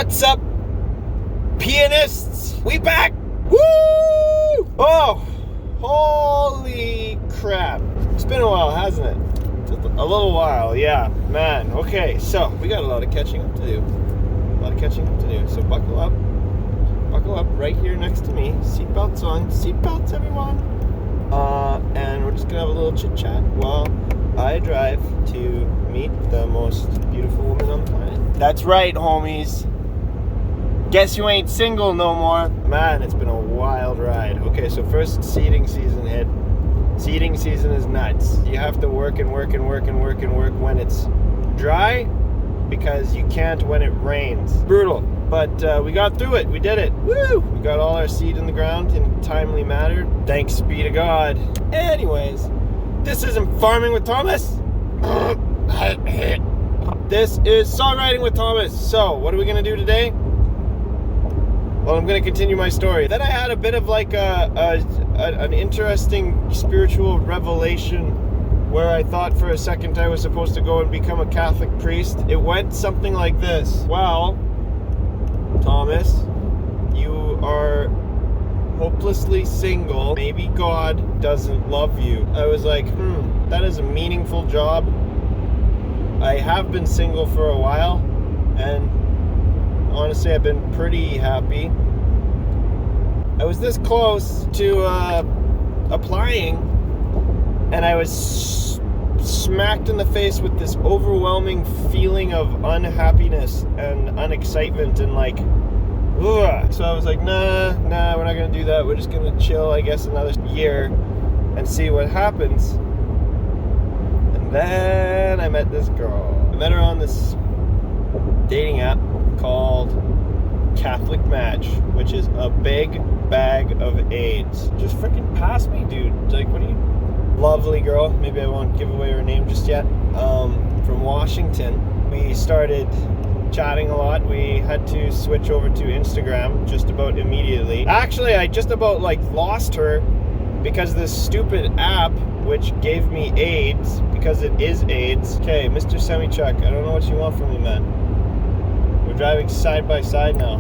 What's up, pianists? We back! Woo! Oh, holy crap. It's been a while, hasn't it? A little while, yeah. Man, okay, so we got a lot of catching up to do. So buckle up right here next to me. Seatbelts on. Seatbelts, everyone. And we're just gonna have a little chit chat while I drive to meet the most beautiful woman on the planet. That's right, homies. Guess you ain't single no more. Man, it's been a wild ride. Okay, so first seeding season hit. Seeding season is nuts. You have to work when it's dry because you can't when it rains. Brutal. But we got through it. We did it. Woo! We got all our seed in the ground in a timely manner. Thanks be to God. Anyways, this isn't Farming with Thomas. This is Songwriting with Thomas. So, what are we going to do today? Well, I'm going to continue my story. Then I had a bit of like an interesting spiritual revelation where I thought for a second I was supposed to go and become a Catholic priest. It went something like this. Well, Thomas, you are hopelessly single. Maybe God doesn't love you. I was like, that is a meaningful job. I have been single for a while, and honestly, I've been pretty happy. I was this close to applying, and I was smacked in the face with this overwhelming feeling of unhappiness and unexcitement and like, ugh. So I was like, nah, we're not gonna do that. We're just gonna chill, I guess, another year and see what happens. And then I met this girl. I met her on this dating app called Catholic Match, which is a big bag of AIDS. Just freaking pass me, dude. Like, what are you? Lovely girl. Maybe I won't give away her name just yet. From Washington. We started chatting a lot. We had to switch over to Instagram just about immediately. Actually, I just about lost her because this stupid app which gave me AIDS, because it is AIDS. Okay, Mr. Semi-Truck, I don't know what you want from me, man. We're driving side by side now.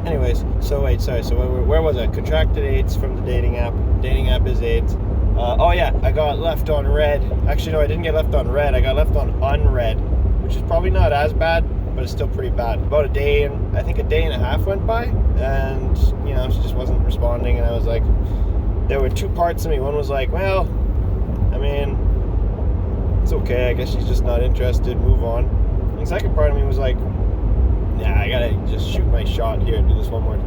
Anyways, so where was I? Contracted AIDS from the dating app. Dating app is AIDS. Oh yeah, I got left on red. Actually, no, I didn't get left on red. I got left on unread, which is probably not as bad, but it's still pretty bad. About a day and a half went by, and she just wasn't responding. And I was like, there were two parts of me. One was like, well, I mean, it's okay. I guess she's just not interested. Move on. And the second part of me was like, nah, I gotta just shoot my shot here and do this one more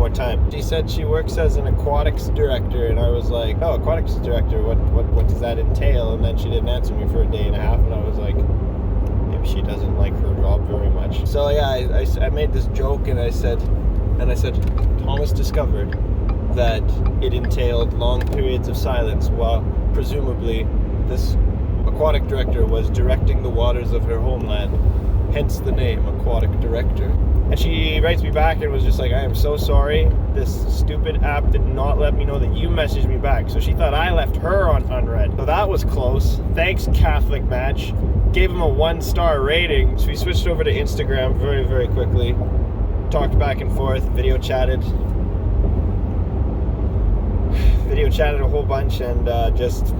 time. She said she works as an aquatics director, and I was like, oh, aquatics director, what does that entail? And then she didn't answer me for a day and a half, and I was like, maybe she doesn't like her job very much. So yeah, I made this joke, and I said, Thomas discovered that it entailed long periods of silence while presumably this aquatic director was directing the waters of her homeland, hence the name Aquatic Director. And she writes me back and was just like, I am so sorry, this stupid app did not let me know that you messaged me back. So she thought I left her on unread. So that was close. Thanks, Catholic Match. Gave him a 1-star rating. So we switched over to Instagram very, very quickly. Talked back and forth, video chatted a whole bunch, and just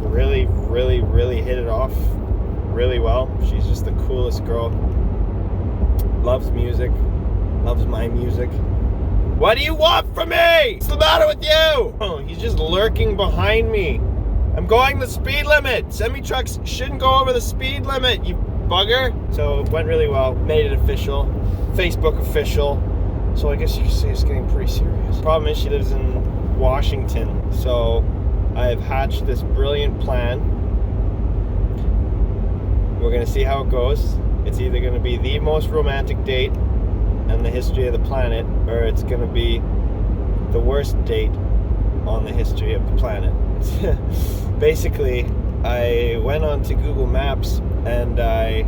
really hit it off really well. She's just the coolest girl. Loves music. Loves my music. What do you want from me? What's the matter with you? Oh, he's just lurking behind me. I'm going the speed limit. Semi-trucks shouldn't go over the speed limit, you bugger. So it went really well. Made it official. Facebook official. So I guess you could say it's getting pretty serious. Problem is she lives in Washington. So I've hatched this brilliant plan. We're going to see how it goes. It's either going to be the most romantic date in the history of the planet, or it's going to be the worst date on the history of the planet. Basically, I went onto Google Maps and I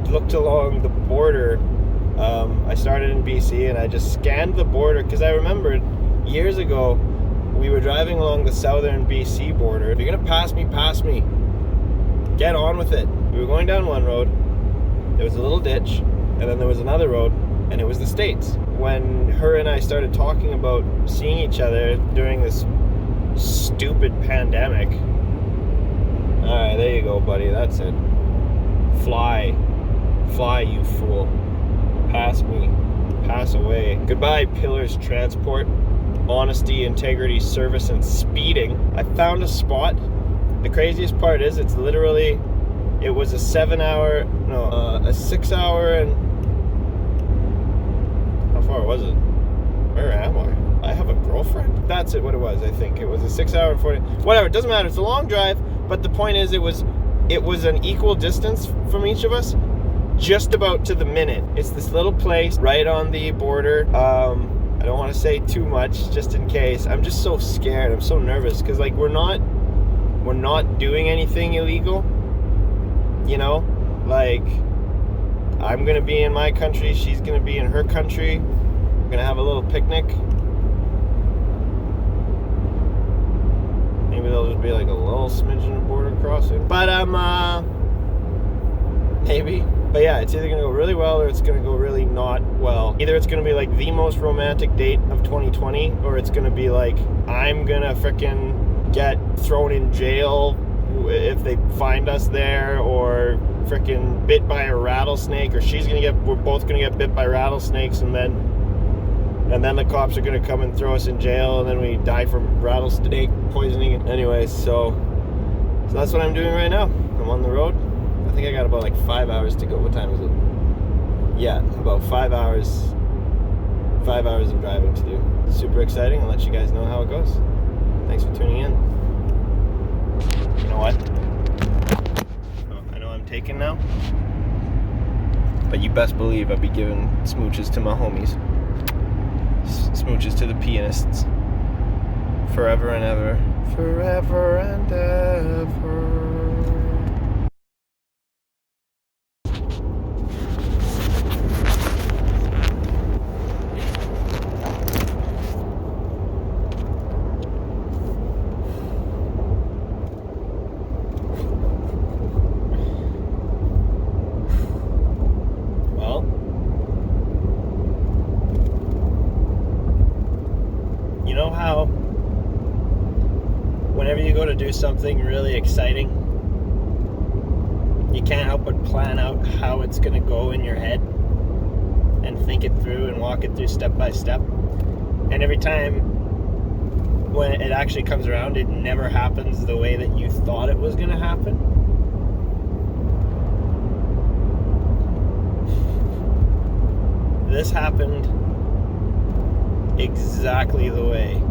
looked along the border. I started in BC and I just scanned the border because I remembered years ago we were driving along the southern BC border. If you're going to pass me, get on with it. We were going down one road, there was a little ditch, and then there was another road, and it was the States. When her and I started talking about seeing each other during this stupid pandemic. Alright, there you go, buddy. That's it. Fly. Fly, you fool. Pass me. Pass away. Goodbye, pillars, transport, honesty, integrity, service, and speeding. I found a spot. The craziest part is it was a 6 hour and... How far was it? Where am I? I have a girlfriend? That's what it was, I think. It was a 6 hour and 40... Whatever, it doesn't matter. It's a long drive, but the point is it was an equal distance from each of us, just about to the minute. It's this little place right on the border. I don't want to say too much, just in case. I'm just so scared. I'm so nervous, because, like, we're not doing anything illegal. You know? Like, I'm going to be in my country. She's going to be in her country. We're going to have a little picnic. Maybe there'll just be like a little smidgen of border crossing. But maybe. But yeah, it's either gonna go really well or it's gonna go really not well. Either it's gonna be like the most romantic date of 2020, or it's gonna be like I'm gonna frickin' get thrown in jail if they find us there, or frickin' bit by a rattlesnake, or we're both gonna get bit by rattlesnakes, and then the cops are gonna come and throw us in jail, and then we die from rattlesnake poisoning. Anyways, so that's what I'm doing right now. I'm on the road. I think I got about like 5 hours to go. What time is it? Yeah, about 5 hours. 5 hours of driving to do. Super exciting. I'll let you guys know how it goes. Thanks for tuning in. You know what? I know I'm taken now, but you best believe I'll be giving smooches to my homies. Smooches to the pianists. Forever and ever. Forever and ever. How whenever you go to do something really exciting, you can't help but plan out how it's going to go in your head and think it through and walk it through step by step. And every time when it actually comes around, it never happens the way that you thought it was going to happen. This happened exactly the way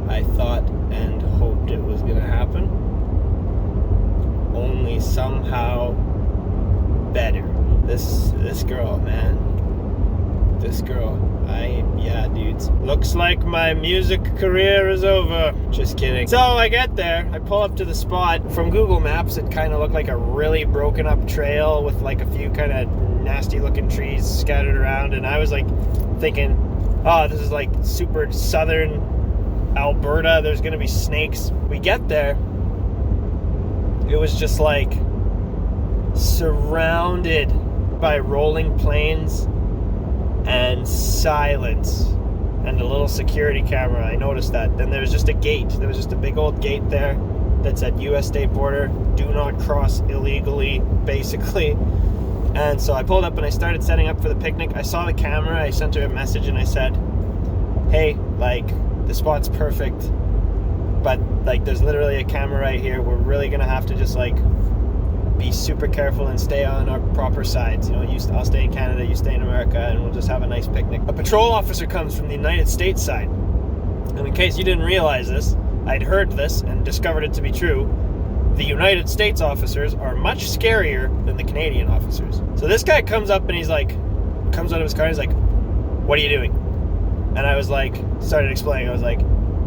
I thought and hoped it was going to happen, only somehow better. This girl, man. This girl. Yeah, dudes. Looks like my music career is over. Just kidding. So I get there. I pull up to the spot. From Google Maps, it kind of looked like a really broken up trail with like a few kind of nasty looking trees scattered around. And I was like thinking, oh, this is like super southern Alberta. There's going to be snakes. We get there. It was just like surrounded by rolling plains and silence and a little security camera. I noticed that. Then there was just a gate. There was just a big old gate there that said U.S. state border, do not cross illegally, basically. And so I pulled up and I started setting up for the picnic. I saw the camera. I sent her a message and I said, hey, like, the spot's perfect, but like there's literally a camera right here. We're really gonna have to just like be super careful and stay on our proper sides. You know, I'll stay in Canada, you stay in America, and we'll just have a nice picnic. A patrol officer comes from the United States side. And in case you didn't realize this, I'd heard this and discovered it to be true. The United States officers are much scarier than the Canadian officers. So this guy comes up and comes out of his car and he's like, what are you doing? And I was like, started explaining. I was like,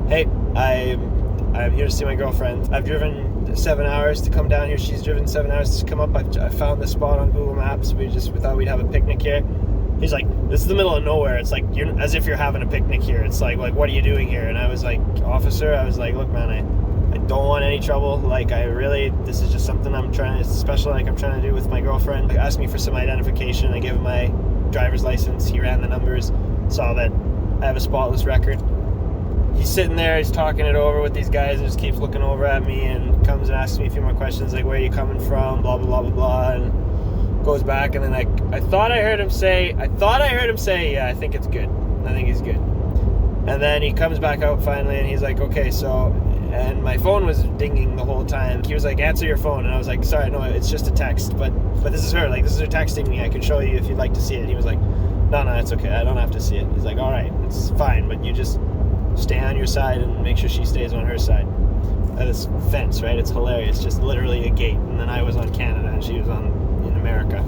hey, I'm here to see my girlfriend. I've driven 7 hours to come down here. She's driven 7 hours to come up. I found this spot on Google Maps. We thought we'd have a picnic here. He's like, this is the middle of nowhere. It's like, as if you're having a picnic here. It's like, what are you doing here? And I was like, officer, I was like, look, man, I don't want any trouble. Like, this is just something I'm trying to do with my girlfriend. He asked me for some identification. I gave him my driver's license. He ran the numbers, saw that I have a spotless record. He's sitting there, he's talking it over with these guys, and just keeps looking over at me and comes and asks me a few more questions, like, where are you coming from, blah, blah, blah, blah, blah, and goes back, and then I thought I heard him say, yeah, I think it's good. I think he's good. And then he comes back out finally, and he's like, okay, so, and my phone was dinging the whole time. He was like, answer your phone, and I was like, sorry, no, it's just a text, but this is her, like, this is her texting me, I can show you if you'd like to see it. He was like, no, it's okay, I don't have to see it. He's like, all right, it's fine, but you just stay on your side and make sure she stays on her side. This fence, right? It's hilarious. Just literally a gate. And then I was on Canada and she was in America.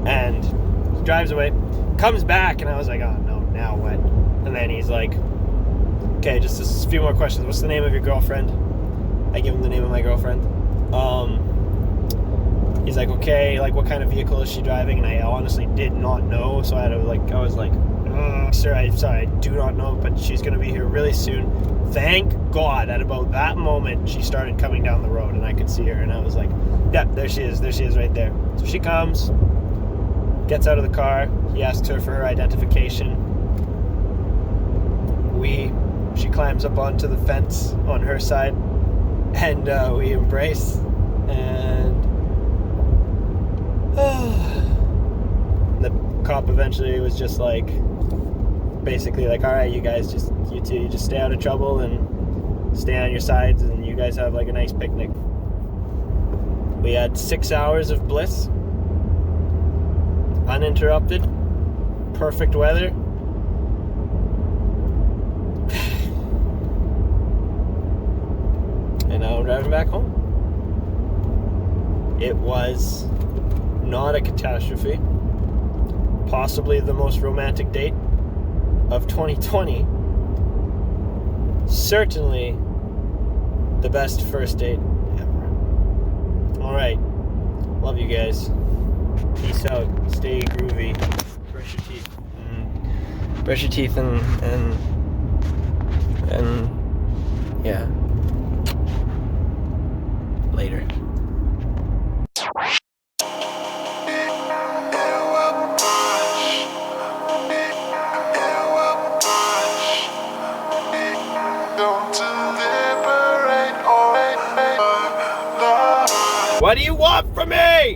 And he drives away, comes back, and I was like, oh no, now what? And then he's like, okay, just a few more questions. What's the name of your girlfriend? I give him the name of my girlfriend. He's like, okay, like, what kind of vehicle is she driving? And I honestly did not know, so I was like, sir, I do not know, but she's going to be here really soon. Thank God at about that moment she started coming down the road and I could see her, and I was like, yeah, there she is right there. So she comes, gets out of the car, he asks her for her identification. She climbs up onto the fence on her side, and we embrace, and the cop eventually was just like, basically like, all right, you guys, you two just stay out of trouble and stay on your sides, and you guys have like a nice picnic. We had 6 hours of bliss, uninterrupted, perfect weather. And now I'm driving back home. It was not a catastrophe. Possibly the most romantic date of 2020. Certainly the best first date ever. Alright. Love you guys. Peace out. Stay groovy. Brush your teeth. Brush your teeth and yeah. Later. What do you want from me?